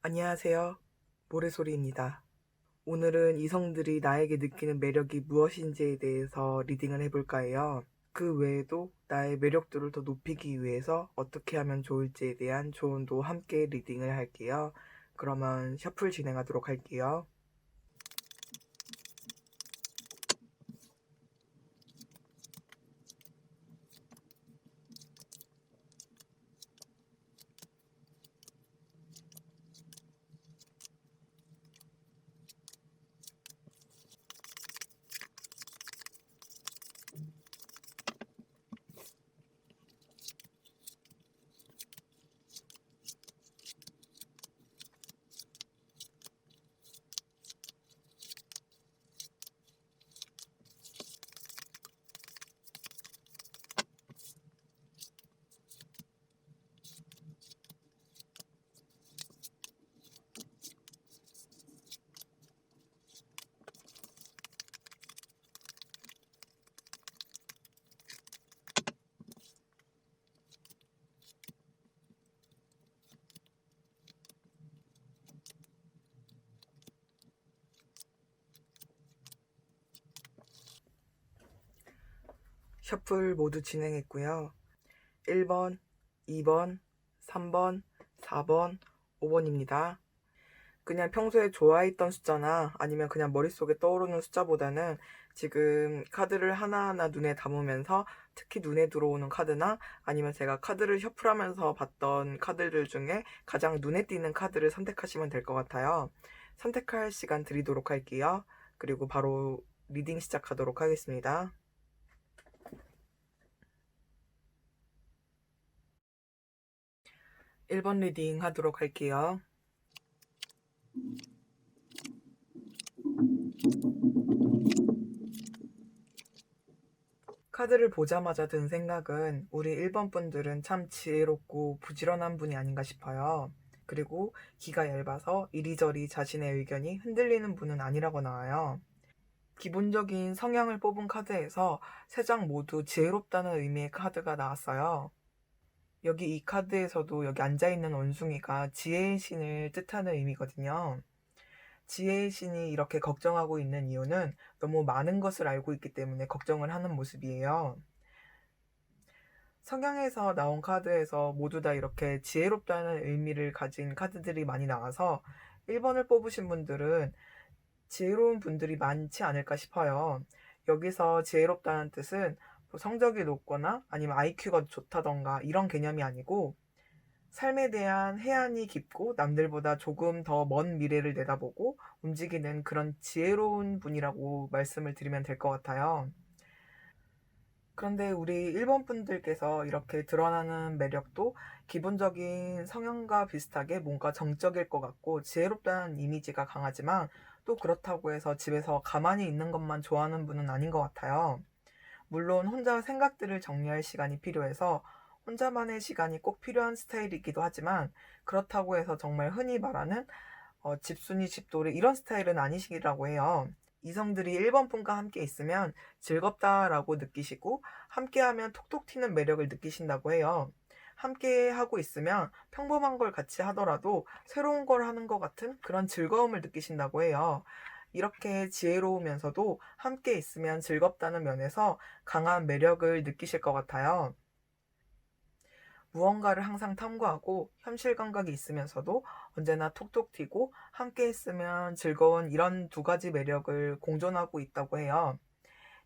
안녕하세요. 모래소리입니다. 오늘은 이성들이 나에게 느끼는 매력이 무엇인지에 대해서 리딩을 해볼까 해요. 그 외에도 나의 매력도를 더 높이기 위해서 어떻게 하면 좋을지에 대한 조언도 함께 리딩을 할게요. 그러면 셔플 진행하도록 할게요. 셔플 모두 진행했고요. 1번, 2번, 3번, 4번, 5번입니다. 그냥 평소에 좋아했던 숫자나 아니면 그냥 머릿속에 떠오르는 숫자보다는 지금 카드를 하나하나 눈에 담으면서 특히 눈에 들어오는 카드나 아니면 제가 카드를 셔플하면서 봤던 카드들 중에 가장 눈에 띄는 카드를 선택하시면 될 것 같아요. 선택할 시간 드리도록 할게요. 그리고 바로 리딩 시작하도록 하겠습니다. 1번 리딩 하도록 할게요. 카드를 보자마자 든 생각은 우리 1번 분들은 참 지혜롭고 부지런한 분이 아닌가 싶어요. 그리고 기가 얇아서 이리저리 자신의 의견이 흔들리는 분은 아니라고 나와요. 기본적인 성향을 뽑은 카드에서 3장 모두 지혜롭다는 의미의 카드가 나왔어요. 여기 이 카드에서도 여기 앉아있는 원숭이가 지혜의 신을 뜻하는 의미거든요. 지혜의 신이 이렇게 걱정하고 있는 이유는 너무 많은 것을 알고 있기 때문에 걱정을 하는 모습이에요. 성향에서 나온 카드에서 모두 다 이렇게 지혜롭다는 의미를 가진 카드들이 많이 나와서 1번을 뽑으신 분들은 지혜로운 분들이 많지 않을까 싶어요. 여기서 지혜롭다는 뜻은 성적이 높거나 아니면 IQ가 좋다던가 이런 개념이 아니고 삶에 대한 해안이 깊고 남들보다 조금 더 먼 미래를 내다보고 움직이는 그런 지혜로운 분이라고 말씀을 드리면 될 것 같아요. 그런데 우리 1번 분들께서 이렇게 드러나는 매력도 기본적인 성향과 비슷하게 뭔가 정적일 것 같고 지혜롭다는 이미지가 강하지만 또 그렇다고 해서 집에서 가만히 있는 것만 좋아하는 분은 아닌 것 같아요. 물론 혼자 생각들을 정리할 시간이 필요해서 혼자만의 시간이 꼭 필요한 스타일이기도 하지만 그렇다고 해서 정말 흔히 말하는 집순이 집돌이 이런 스타일은 아니시라고 해요. 이성들이 1번 분과 함께 있으면 즐겁다라고 느끼시고 함께하면 톡톡 튀는 매력을 느끼신다고 해요. 함께 하고 있으면 평범한 걸 같이 하더라도 새로운 걸 하는 것 같은 그런 즐거움을 느끼신다고 해요. 이렇게 지혜로우면서도 함께 있으면 즐겁다는 면에서 강한 매력을 느끼실 것 같아요. 무언가를 항상 탐구하고 현실 감각이 있으면서도 언제나 톡톡 튀고 함께 있으면 즐거운 이런 두 가지 매력을 공존하고 있다고 해요.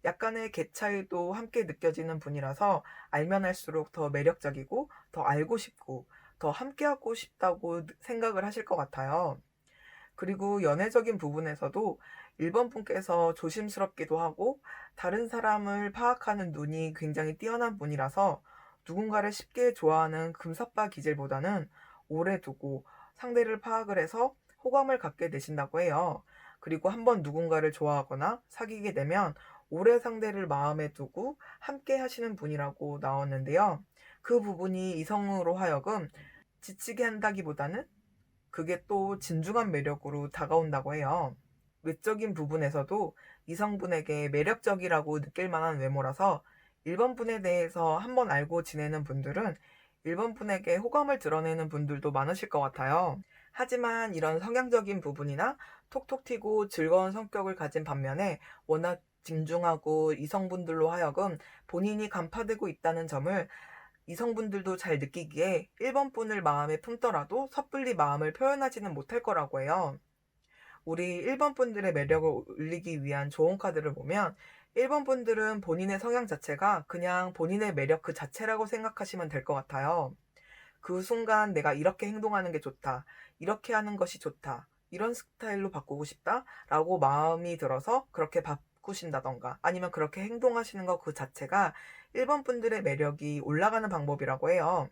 약간의 개 차이도 함께 느껴지는 분이라서 알면 할수록 더 매력적이고 더 알고 싶고 더 함께하고 싶다고 생각을 하실 것 같아요. 그리고 연애적인 부분에서도 1번 분께서 조심스럽기도 하고 다른 사람을 파악하는 눈이 굉장히 뛰어난 분이라서 누군가를 쉽게 좋아하는 금사빠 기질보다는 오래 두고 상대를 파악을 해서 호감을 갖게 되신다고 해요. 그리고 한번 누군가를 좋아하거나 사귀게 되면 오래 상대를 마음에 두고 함께 하시는 분이라고 나왔는데요. 그 부분이 이성으로 하여금 지치게 한다기보다는 그게 또 진중한 매력으로 다가온다고 해요. 외적인 부분에서도 이성분에게 매력적이라고 느낄 만한 외모라서 1번 분에 대해서 한번 알고 지내는 분들은 1번 분에게 호감을 드러내는 분들도 많으실 것 같아요. 하지만 이런 성향적인 부분이나 톡톡 튀고 즐거운 성격을 가진 반면에 워낙 진중하고 이성분들로 하여금 본인이 간파되고 있다는 점을 이성분들도 잘 느끼기에 1번 분을 마음에 품더라도 섣불리 마음을 표현하지는 못할 거라고 해요. 우리 1번 분들의 매력을 올리기 위한 좋은 카드를 보면 1번 분들은 본인의 성향 자체가 그냥 본인의 매력 그 자체라고 생각하시면 될 것 같아요. 그 순간 내가 이렇게 행동하는 게 좋다. 이렇게 하는 것이 좋다. 이런 스타일로 바꾸고 싶다. 라고 마음이 들어서 그렇게 바꾸신다던가 아니면 그렇게 행동하시는 것 그 자체가 1번 분들의 매력이 올라가는 방법이라고 해요.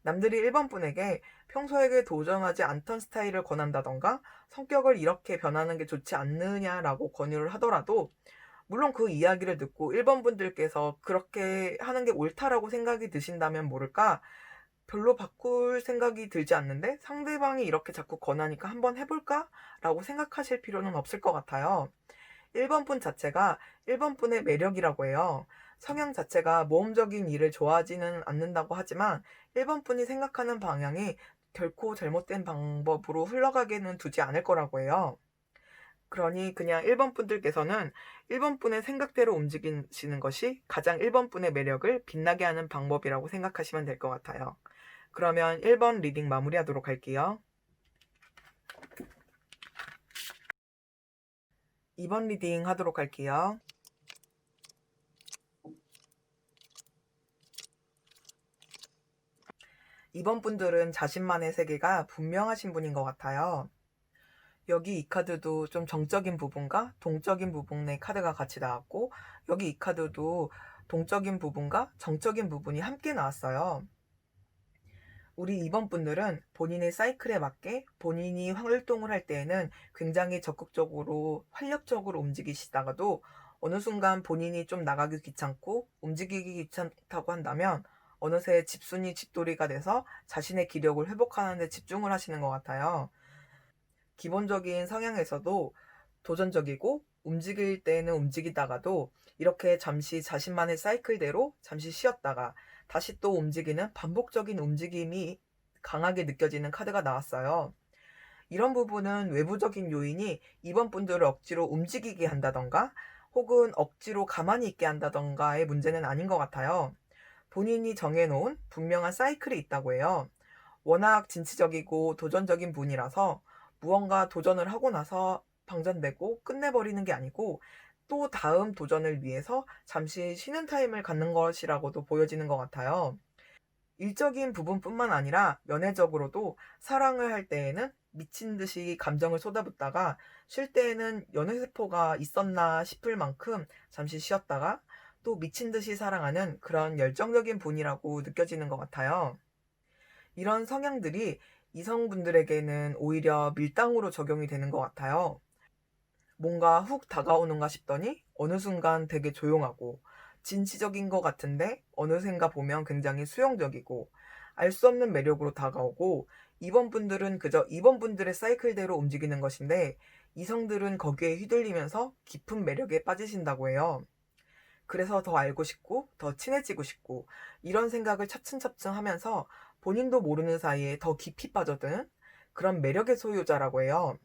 남들이 1번 분에게 평소에게 도전하지 않던 스타일을 권한다던가 성격을 이렇게 변하는 게 좋지 않느냐라고 권유를 하더라도 물론 그 이야기를 듣고 1번 분들께서 그렇게 하는 게 옳다라고 생각이 드신다면 모를까 별로 바꿀 생각이 들지 않는데 상대방이 이렇게 자꾸 권하니까 한번 해볼까? 라고 생각하실 필요는 없을 것 같아요. 1번 분 자체가 1번 분의 매력이라고 해요. 성향 자체가 모험적인 일을 좋아하지는 않는다고 하지만 1번 분이 생각하는 방향이 결코 잘못된 방법으로 흘러가게는 두지 않을 거라고 해요. 그러니 그냥 1번 분들께서는 1번 분의 생각대로 움직이시는 것이 가장 1번 분의 매력을 빛나게 하는 방법이라고 생각하시면 될 것 같아요. 그러면 1번 리딩 마무리하도록 할게요. 2번 리딩 하도록 할게요. 2번 분들은 자신만의 세계가 분명하신 분인 것 같아요. 여기 이 카드도 좀 정적인 부분과 동적인 부분의 카드가 같이 나왔고 여기 이 카드도 동적인 부분과 정적인 부분이 함께 나왔어요. 우리 2번 분들은 본인의 사이클에 맞게 본인이 활동을 할 때에는 굉장히 적극적으로 활력적으로 움직이시다가도 어느 순간 본인이 좀 나가기 귀찮고 움직이기 귀찮다고 한다면 어느새 집순이 집돌이가 돼서 자신의 기력을 회복하는 데 집중을 하시는 것 같아요. 기본적인 성향에서도 도전적이고 움직일 때는 움직이다가도 이렇게 잠시 자신만의 사이클대로 잠시 쉬었다가 다시 또 움직이는 반복적인 움직임이 강하게 느껴지는 카드가 나왔어요. 이런 부분은 외부적인 요인이 이번 분들을 억지로 움직이게 한다던가 혹은 억지로 가만히 있게 한다던가의 문제는 아닌 것 같아요. 본인이 정해놓은 분명한 사이클이 있다고 해요. 워낙 진취적이고 도전적인 분이라서 무언가 도전을 하고 나서 방전되고 끝내버리는 게 아니고 또 다음 도전을 위해서 잠시 쉬는 타임을 갖는 것이라고도 보여지는 것 같아요. 일적인 부분뿐만 아니라 연애적으로도 사랑을 할 때에는 미친 듯이 감정을 쏟아붓다가 쉴 때에는 연애세포가 있었나 싶을 만큼 잠시 쉬었다가 또 미친 듯이 사랑하는 그런 열정적인 분이라고 느껴지는 것 같아요. 이런 성향들이 이성분들에게는 오히려 밀당으로 적용이 되는 것 같아요. 뭔가 훅 다가오는가 싶더니 어느 순간 되게 조용하고 진취적인 것 같은데 어느샌가 보면 굉장히 수용적이고 알 수 없는 매력으로 다가오고 2번 분들은 그저 2번 분들의 사이클대로 움직이는 것인데 이성들은 거기에 휘둘리면서 깊은 매력에 빠지신다고 해요. 그래서 더 알고 싶고 더 친해지고 싶고 이런 생각을 차츰차츰 하면서 본인도 모르는 사이에 더 깊이 빠져든 그런 매력의 소유자라고 해요.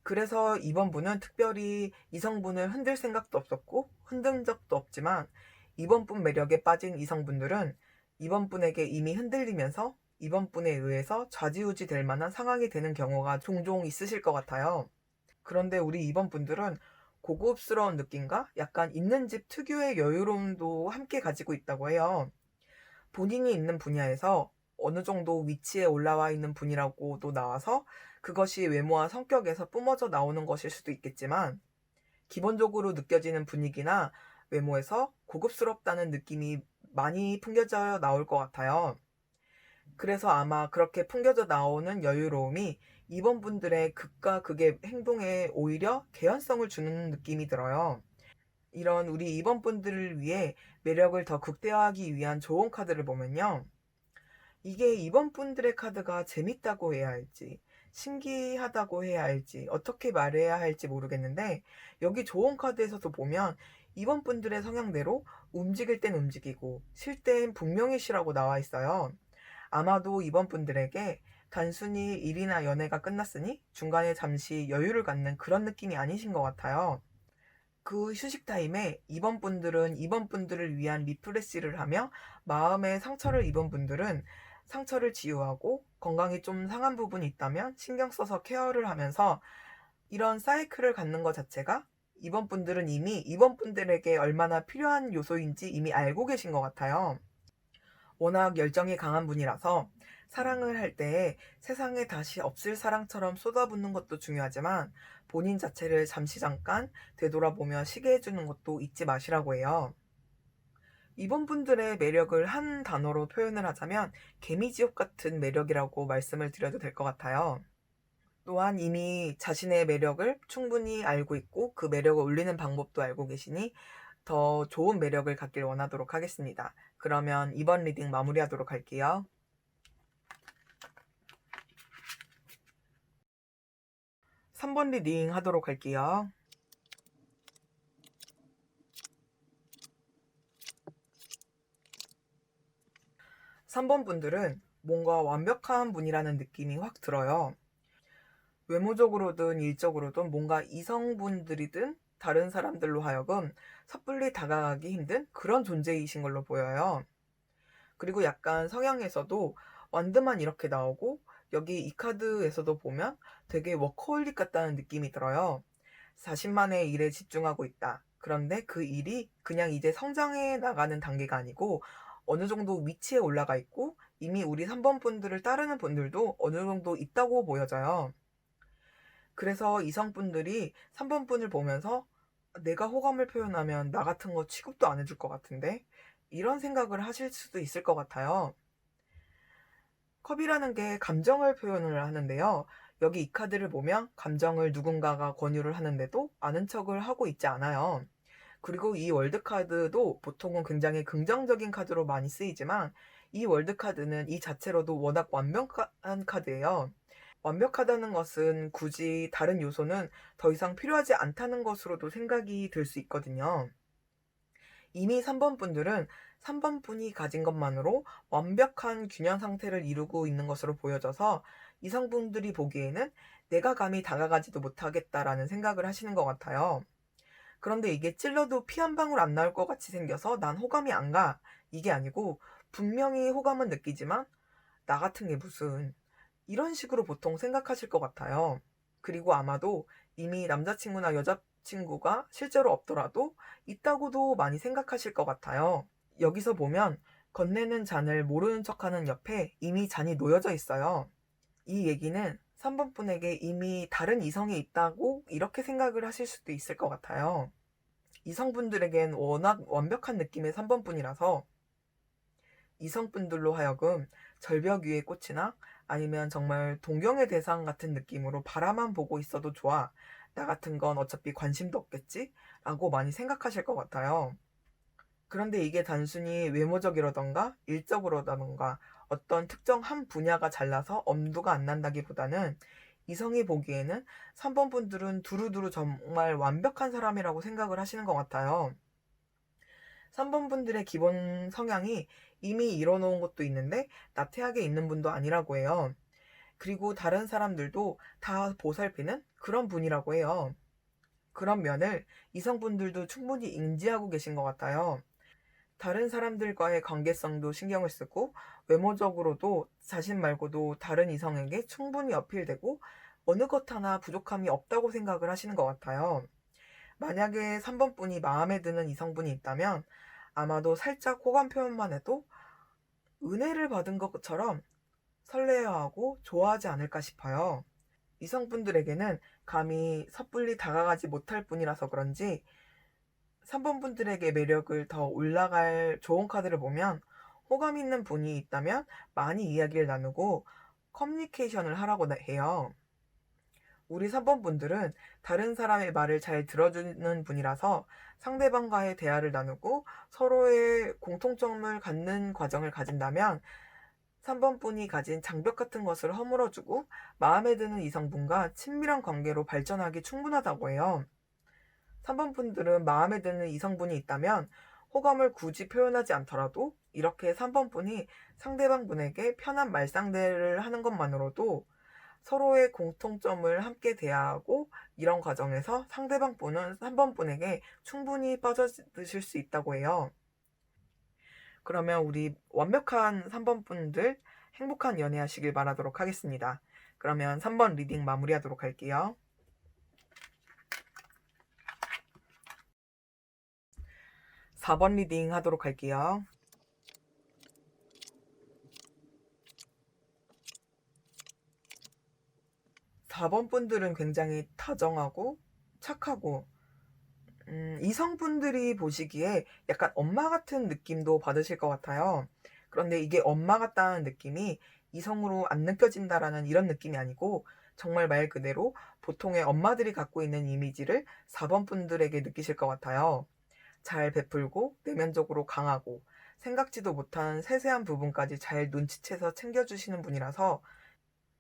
그래서 이번 분은 특별히 이성분을 흔들 생각도 없었고 흔든 적도 없지만 이번 분 매력에 빠진 이성분들은 이번 분에게 이미 흔들리면서 이번 분에 의해서 좌지우지 될 만한 상황이 되는 경우가 종종 있으실 것 같아요. 그런데 우리 이번 분들은 고급스러운 느낌과 약간 있는 집 특유의 여유로움도 함께 가지고 있다고 해요. 본인이 있는 분야에서 어느 정도 위치에 올라와 있는 분이라고도 나와서 그것이 외모와 성격에서 뿜어져 나오는 것일 수도 있겠지만 기본적으로 느껴지는 분위기나 외모에서 고급스럽다는 느낌이 많이 풍겨져 나올 것 같아요. 그래서 아마 그렇게 풍겨져 나오는 여유로움이 이번 분들의 극과 극의 행동에 오히려 개연성을 주는 느낌이 들어요. 이런 우리 이번 분들을 위해 매력을 더 극대화하기 위한 좋은 카드를 보면요. 이게 이번 분들의 카드가 재밌다고 해야 할지, 신기하다고 해야 할지, 어떻게 말해야 할지 모르겠는데, 여기 좋은 카드에서도 보면 이번 분들의 성향대로 움직일 땐 움직이고, 쉴 땐 분명히 쉬라고 나와 있어요. 아마도 이번 분들에게 단순히 일이나 연애가 끝났으니 중간에 잠시 여유를 갖는 그런 느낌이 아니신 것 같아요. 그 휴식 타임에 이번 분들은 이번 분들을 위한 리프레시를 하며 마음의 상처를 입은 분들은 상처를 치유하고 건강이 좀 상한 부분이 있다면 신경 써서 케어를 하면서 이런 사이클을 갖는 것 자체가 이번 분들은 이미 이번 분들에게 얼마나 필요한 요소인지 이미 알고 계신 것 같아요. 워낙 열정이 강한 분이라서 사랑을 할 때 세상에 다시 없을 사랑처럼 쏟아붓는 것도 중요하지만 본인 자체를 잠깐 되돌아보며 쉬게 해주는 것도 잊지 마시라고 해요. 이번 분들의 매력을 한 단어로 표현을 하자면 개미지옥 같은 매력이라고 말씀을 드려도 될 것 같아요. 또한 이미 자신의 매력을 충분히 알고 있고 그 매력을 올리는 방법도 알고 계시니 더 좋은 매력을 갖길 원하도록 하겠습니다. 그러면 이번 리딩 마무리하도록 할게요. 3번 리딩 하도록 할게요. 삼 번 분들은 뭔가 완벽한 분이라는 느낌이 확 들어요. 외모적으로든 일적으로든 뭔가 이성분들이든 다른 사람들로 하여금 섣불리 다가가기 힘든 그런 존재이신 걸로 보여요. 그리고 약간 성향에서도 완드만 이렇게 나오고 여기 이 카드에서도 보면 되게 워커홀릭 같다는 느낌이 들어요. 자신만의 일에 집중하고 있다. 그런데 그 일이 그냥 이제 성장해 나가는 단계가 아니고 어느 정도 위치에 올라가 있고 이미 우리 3번 분들을 따르는 분들도 어느 정도 있다고 보여져요. 그래서 이성분들이 3번 분을 보면서 내가 호감을 표현하면 나 같은 거 취급도 안 해줄 것 같은데 이런 생각을 하실 수도 있을 것 같아요. 컵이라는 게 감정을 표현을 하는데요. 여기 이 카드를 보면 감정을 누군가가 권유를 하는데도 아는 척을 하고 있지 않아요. 그리고 이 월드카드도 보통은 굉장히 긍정적인 카드로 많이 쓰이지만 이 월드카드는 이 자체로도 워낙 완벽한 카드예요. 완벽하다는 것은 굳이 다른 요소는 더 이상 필요하지 않다는 것으로도 생각이 들 수 있거든요. 이미 3번 분들은 3번 분이 가진 것만으로 완벽한 균형 상태를 이루고 있는 것으로 보여져서 이성분들이 보기에는 내가 감히 다가가지도 못하겠다라는 생각을 하시는 것 같아요. 그런데 이게 찔러도 피 한 방울 안 나올 것 같이 생겨서 난 호감이 안 가. 이게 아니고 분명히 호감은 느끼지만 나 같은 게 무슨 이런 식으로 보통 생각하실 것 같아요. 그리고 아마도 이미 남자친구나 여자친구가 실제로 없더라도 있다고도 많이 생각하실 것 같아요. 여기서 보면 건네는 잔을 모르는 척하는 옆에 이미 잔이 놓여져 있어요. 이 얘기는 3번 분에게 이미 다른 이성이 있다고 이렇게 생각을 하실 수도 있을 것 같아요. 이성분들에겐 워낙 완벽한 느낌의 3번 분이라서 이성분들로 하여금 절벽 위의 꽃이나 아니면 정말 동경의 대상 같은 느낌으로 바라만 보고 있어도 좋아. 나 같은 건 어차피 관심도 없겠지? 라고 많이 생각하실 것 같아요. 그런데 이게 단순히 외모적이라던가 일적으로다던가 어떤 특정 한 분야가 잘나서 엄두가 안 난다기보다는 이성이 보기에는 3번 분들은 두루두루 정말 완벽한 사람이라고 생각을 하시는 것 같아요. 3번 분들의 기본 성향이 이미 이뤄놓은 것도 있는데 나태하게 있는 분도 아니라고 해요. 그리고 다른 사람들도 다 보살피는 그런 분이라고 해요. 그런 면을 이성분들도 충분히 인지하고 계신 것 같아요. 다른 사람들과의 관계성도 신경을 쓰고 외모적으로도 자신 말고도 다른 이성에게 충분히 어필되고 어느 것 하나 부족함이 없다고 생각을 하시는 것 같아요. 만약에 3번 분이 마음에 드는 이성분이 있다면 아마도 살짝 호감 표현만 해도 은혜를 받은 것처럼 설레어하고 좋아하지 않을까 싶어요. 이성분들에게는 감히 섣불리 다가가지 못할 분이라서 그런지 3번 분들에게 매력을 더 올라갈 좋은 카드를 보면 호감 있는 분이 있다면 많이 이야기를 나누고 커뮤니케이션을 하라고 해요. 우리 3번 분들은 다른 사람의 말을 잘 들어주는 분이라서 상대방과의 대화를 나누고 서로의 공통점을 갖는 과정을 가진다면 3번 분이 가진 장벽 같은 것을 허물어주고 마음에 드는 이성분과 친밀한 관계로 발전하기 충분하다고 해요. 3번 분들은 마음에 드는 이성분이 있다면 호감을 굳이 표현하지 않더라도 이렇게 3번 분이 상대방 분에게 편한 말상대를 하는 것만으로도 서로의 공통점을 함께 대화하고 이런 과정에서 상대방 분은 3번 분에게 충분히 빠져드실 수 있다고 해요. 그러면 우리 완벽한 3번 분들 행복한 연애하시길 바라도록 하겠습니다. 그러면 3번 리딩 마무리하도록 할게요. 4번 리딩 하도록 할게요. 4번 분들은 굉장히 다정하고 착하고 이성분들이 보시기에 약간 엄마 같은 느낌도 받으실 것 같아요. 그런데 이게 엄마 같다는 느낌이 이성으로 안 느껴진다라는 이런 느낌이 아니고 정말 말 그대로 보통의 엄마들이 갖고 있는 이미지를 4번 분들에게 느끼실 것 같아요. 잘 베풀고 내면적으로 강하고 생각지도 못한 세세한 부분까지 잘 눈치채서 챙겨주시는 분이라서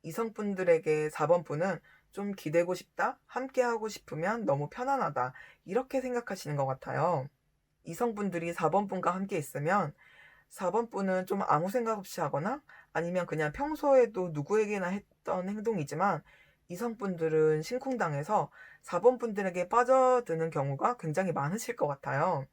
이성분들에게 4번 분은 좀 기대고 싶다, 함께하고 싶으면 너무 편안하다, 이렇게 생각하시는 것 같아요. 이성분들이 4번 분과 함께 있으면 4번 분은 좀 아무 생각 없이 하거나 아니면 그냥 평소에도 누구에게나 했던 행동이지만 이성분들은 심쿵당해서 4번 분들에게 빠져드는 경우가 굉장히 많으실 것 같아요.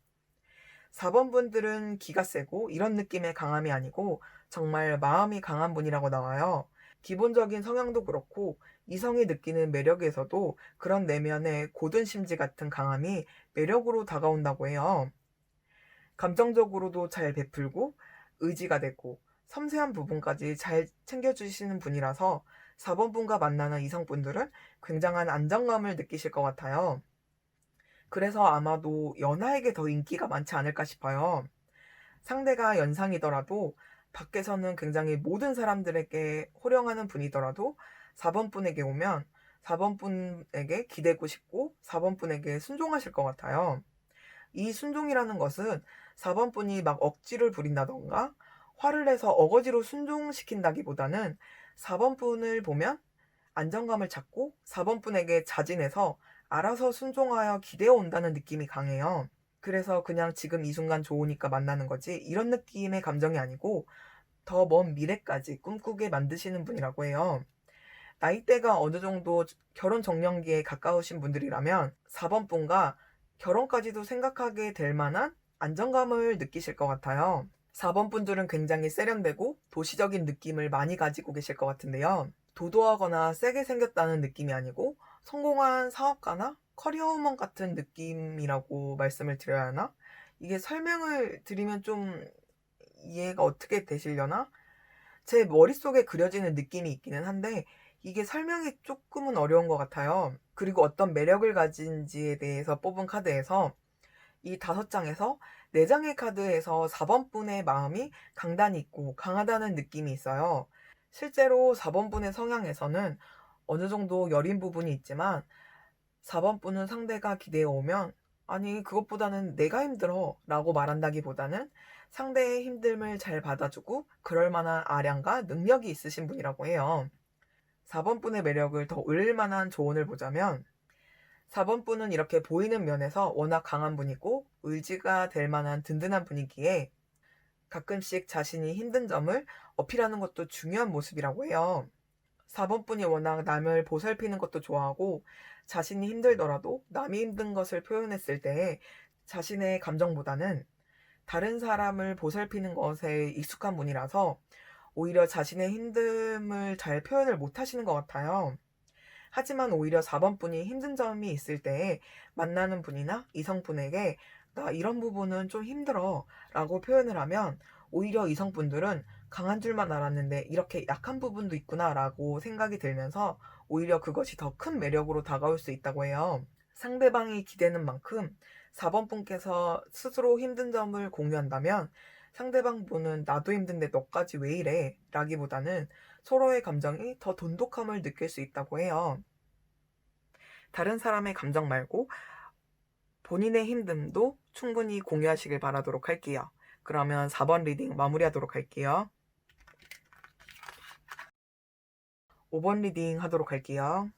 4번 분들은 기가 세고 이런 느낌의 강함이 아니고 정말 마음이 강한 분이라고 나와요. 기본적인 성향도 그렇고 이성이 느끼는 매력에서도 그런 내면의 고든 심지 같은 강함이 매력으로 다가온다고 해요. 감정적으로도 잘 베풀고 의지가 되고 섬세한 부분까지 잘 챙겨주시는 분이라서 4번 분과 만나는 이성분들은 굉장한 안정감을 느끼실 것 같아요. 그래서 아마도 연하에게 더 인기가 많지 않을까 싶어요. 상대가 연상이더라도 밖에서는 굉장히 모든 사람들에게 호령하는 분이더라도 4번 분에게 오면 4번 분에게 기대고 싶고 4번 분에게 순종하실 것 같아요. 이 순종이라는 것은 4번 분이 막 억지를 부린다던가 화를 내서 어거지로 순종시킨다기보다는 4번 분을 보면 안정감을 찾고 4번 분에게 자진해서 알아서 순종하여 기대어 온다는 느낌이 강해요. 그래서 그냥 지금 이 순간 좋으니까 만나는 거지 이런 느낌의 감정이 아니고 더 먼 미래까지 꿈꾸게 만드시는 분이라고 해요. 나이대가 어느 정도 결혼 정년기에 가까우신 분들이라면 4번 분과 결혼까지도 생각하게 될 만한 안정감을 느끼실 것 같아요. 4번 분들은 굉장히 세련되고 도시적인 느낌을 많이 가지고 계실 것 같은데요. 도도하거나 세게 생겼다는 느낌이 아니고 성공한 사업가나 커리어우먼 같은 느낌이라고 말씀을 드려야 하나? 이게 설명을 드리면 좀 이해가 어떻게 되시려나? 제 머릿속에 그려지는 느낌이 있기는 한데 이게 설명이 조금은 어려운 것 같아요. 그리고 어떤 매력을 가진지에 대해서 뽑은 카드에서 이 5장에서 4장의 카드에서 4번 분의 마음이 강단이 있고 강하다는 느낌이 있어요. 실제로 4번 분의 성향에서는 어느 정도 여린 부분이 있지만 4번 분은 상대가 기대해 오면 아니 그것보다는 내가 힘들어 라고 말한다기보다는 상대의 힘듦을 잘 받아주고 그럴 만한 아량과 능력이 있으신 분이라고 해요. 4번 분의 매력을 더 올릴 만한 조언을 보자면 4번 분은 이렇게 보이는 면에서 워낙 강한 분이고 의지가 될 만한 든든한 분이기에 가끔씩 자신이 힘든 점을 어필하는 것도 중요한 모습이라고 해요. 4번 분이 워낙 남을 보살피는 것도 좋아하고 자신이 힘들더라도 남이 힘든 것을 표현했을 때 자신의 감정보다는 다른 사람을 보살피는 것에 익숙한 분이라서 오히려 자신의 힘듦을 잘 표현을 못 하시는 것 같아요. 하지만 오히려 4번 분이 힘든 점이 있을 때 만나는 분이나 이성분에게 나 이런 부분은 좀 힘들어 라고 표현을 하면 오히려 이성분들은 강한 줄만 알았는데 이렇게 약한 부분도 있구나 라고 생각이 들면서 오히려 그것이 더 큰 매력으로 다가올 수 있다고 해요. 상대방이 기대는 만큼 4번 분께서 스스로 힘든 점을 공유한다면 상대방 분은 나도 힘든데 너까지 왜 이래? 라기보다는 서로의 감정이 더 돈독함을 느낄 수 있다고 해요. 다른 사람의 감정 말고 본인의 힘듦도 충분히 공유하시길 바라도록 할게요. 그러면 4번 리딩 마무리하도록 할게요. 5번 리딩 하도록 할게요.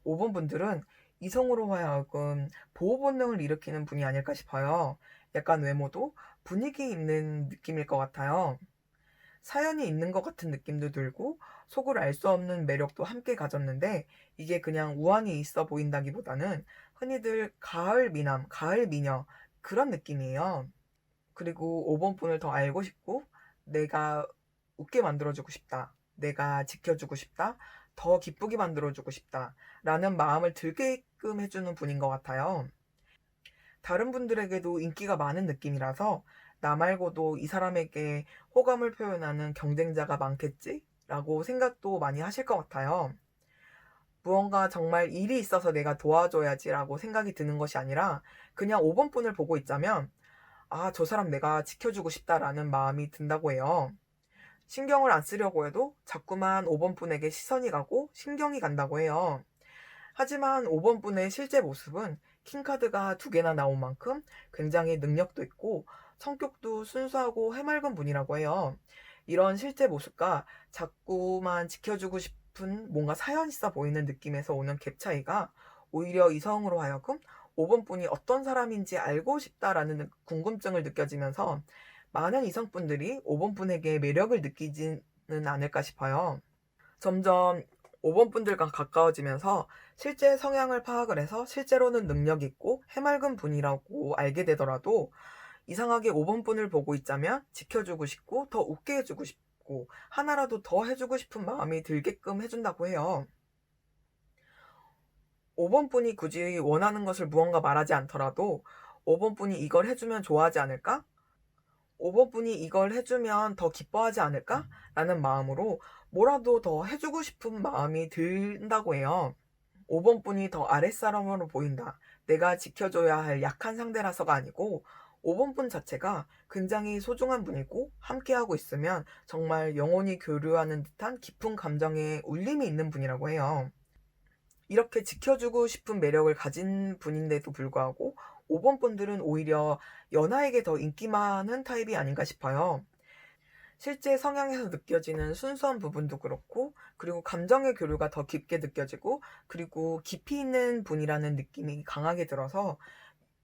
5번 분들은 이성으로 하여금 보호 본능을 일으키는 분이 아닐까 싶어요. 약간 외모도 분위기 있는 느낌일 것 같아요. 사연이 있는 것 같은 느낌도 들고 속을 알 수 없는 매력도 함께 가졌는데 이게 그냥 우환이 있어 보인다기보다는 흔히들 가을 미남, 가을 미녀 그런 느낌이에요. 그리고 5번 분을 더 알고 싶고 내가 웃게 만들어주고 싶다. 내가 지켜주고 싶다. 더 기쁘게 만들어주고 싶다. 라는 마음을 들게끔 해주는 분인 것 같아요. 다른 분들에게도 인기가 많은 느낌이라서 나 말고도 이 사람에게 호감을 표현하는 경쟁자가 많겠지? 라고 생각도 많이 하실 것 같아요. 무언가 정말 일이 있어서 내가 도와줘야지 라고 생각이 드는 것이 아니라 그냥 5번 분을 보고 있자면 아, 저 사람 내가 지켜주고 싶다라는 마음이 든다고 해요. 신경을 안 쓰려고 해도 자꾸만 5번 분에게 시선이 가고 신경이 간다고 해요. 하지만 5번 분의 실제 모습은 킹카드가 2개나 나온 만큼 굉장히 능력도 있고 성격도 순수하고 해맑은 분이라고 해요. 이런 실제 모습과 자꾸만 지켜주고 싶은 뭔가 사연 있어 보이는 느낌에서 오는 갭 차이가 오히려 이성으로 하여금 5번 분이 어떤 사람인지 알고 싶다라는 궁금증을 느껴지면서 많은 이성분들이 5번 분에게 매력을 느끼지는 않을까 싶어요. 점점 5번 분들과 가까워지면서 실제 성향을 파악을 해서 실제로는 능력 있고 해맑은 분이라고 알게 되더라도 이상하게 5번 분을 보고 있자면 지켜주고 싶고 더 웃게 해주고 싶고 하나라도 더 해주고 싶은 마음이 들게끔 해준다고 해요. 5번 분이 굳이 원하는 것을 무언가 말하지 않더라도 5번 분이 이걸 해주면 좋아하지 않을까? 5번 분이 이걸 해주면 더 기뻐하지 않을까? 라는 마음으로 뭐라도 더 해주고 싶은 마음이 든다고 해요. 5번 분이 더 아랫사람으로 보인다. 내가 지켜줘야 할 약한 상대라서가 아니고 5번 분 자체가 굉장히 소중한 분이고 함께하고 있으면 정말 영원히 교류하는 듯한 깊은 감정에 울림이 있는 분이라고 해요. 이렇게 지켜주고 싶은 매력을 가진 분인데도 불구하고 5번 분들은 오히려 연하에게 더 인기 많은 타입이 아닌가 싶어요. 실제 성향에서 느껴지는 순수한 부분도 그렇고 그리고 감정의 교류가 더 깊게 느껴지고 그리고 깊이 있는 분이라는 느낌이 강하게 들어서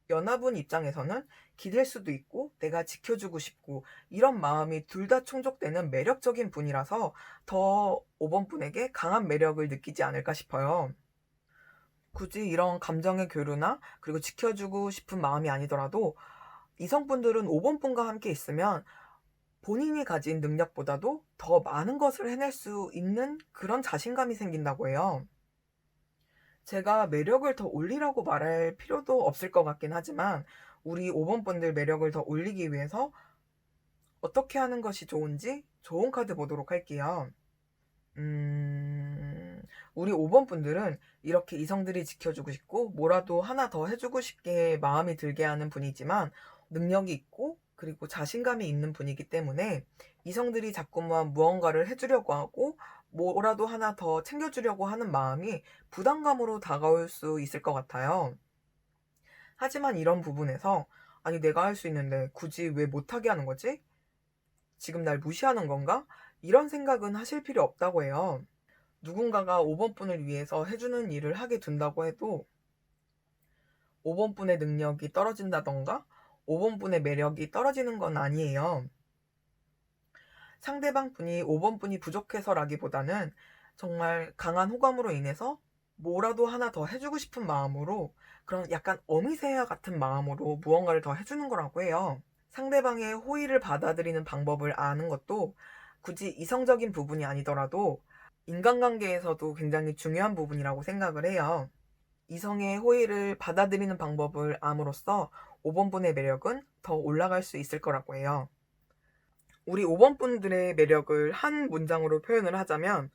연하분 입장에서는 기댈 수도 있고 내가 지켜주고 싶고 이런 마음이 둘 다 충족되는 매력적인 분이라서 더 5번 분에게 강한 매력을 느끼지 않을까 싶어요. 굳이 이런 감정의 교류나 그리고 지켜주고 싶은 마음이 아니더라도 이성분들은 5번 분과 함께 있으면 본인이 가진 능력보다도 더 많은 것을 해낼 수 있는 그런 자신감이 생긴다고 해요. 제가 매력을 더 올리라고 말할 필요도 없을 것 같긴 하지만 우리 5번 분들 매력을 더 올리기 위해서 어떻게 하는 것이 좋은지 좋은 카드 보도록 할게요. 우리 5번 분들은 이렇게 이성들이 지켜주고 싶고 뭐라도 하나 더 해주고 싶게 마음이 들게 하는 분이지만 능력이 있고 그리고 자신감이 있는 분이기 때문에 이성들이 자꾸만 무언가를 해주려고 하고 뭐라도 하나 더 챙겨주려고 하는 마음이 부담감으로 다가올 수 있을 것 같아요. 하지만 이런 부분에서 아니 내가 할 수 있는데 굳이 왜 못하게 하는 거지? 지금 날 무시하는 건가? 이런 생각은 하실 필요 없다고 해요. 누군가가 5번 분을 위해서 해주는 일을 하게 둔다고 해도 5번 분의 능력이 떨어진다던가 5번 분의 매력이 떨어지는 건 아니에요. 상대방 분이 5번 분이 부족해서라기보다는 정말 강한 호감으로 인해서 뭐라도 하나 더 해주고 싶은 마음으로 그런 약간 어미새야 같은 마음으로 무언가를 더 해주는 거라고 해요. 상대방의 호의를 받아들이는 방법을 아는 것도 굳이 이성적인 부분이 아니더라도 인간관계에서도 굉장히 중요한 부분이라고 생각을 해요. 이성의 호의를 받아들이는 방법을 암으로써 5번 분의 매력은 더 올라갈 수 있을 거라고 해요. 우리 5번 분들의 매력을 한 문장으로 표현을 하자면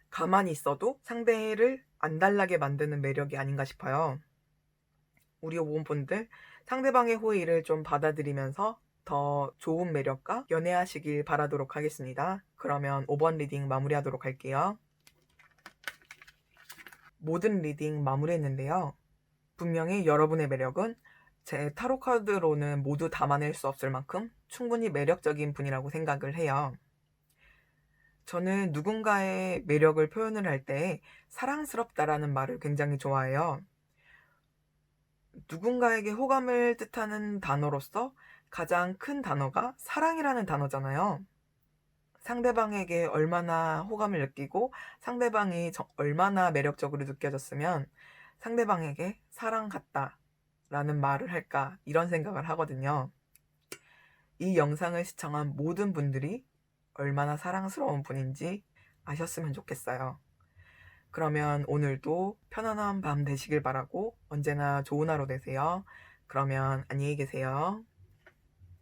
가만히 있어도 상대를 안달나게 만드는 매력이 아닌가 싶어요. 우리 5번 분들 상대방의 호의를 좀 받아들이면서 더 좋은 매력과 연애하시길 바라도록 하겠습니다. 그러면 5번 리딩 마무리하도록 할게요. 모든 리딩 마무리했는데요. 분명히 여러분의 매력은 제 타로 카드로는 모두 담아낼 수 없을 만큼 충분히 매력적인 분이라고 생각을 해요. 저는 누군가의 매력을 표현을 할 때 사랑스럽다라는 말을 굉장히 좋아해요. 누군가에게 호감을 뜻하는 단어로서 가장 큰 단어가 사랑이라는 단어잖아요. 상대방에게 얼마나 호감을 느끼고 상대방이 얼마나 매력적으로 느껴졌으면 상대방에게 사랑같다라는 말을 할까 이런 생각을 하거든요. 이 영상을 시청한 모든 분들이 얼마나 사랑스러운 분인지 아셨으면 좋겠어요. 그러면 오늘도 편안한 밤 되시길 바라고 언제나 좋은 하루 되세요. 그러면 안녕히 계세요.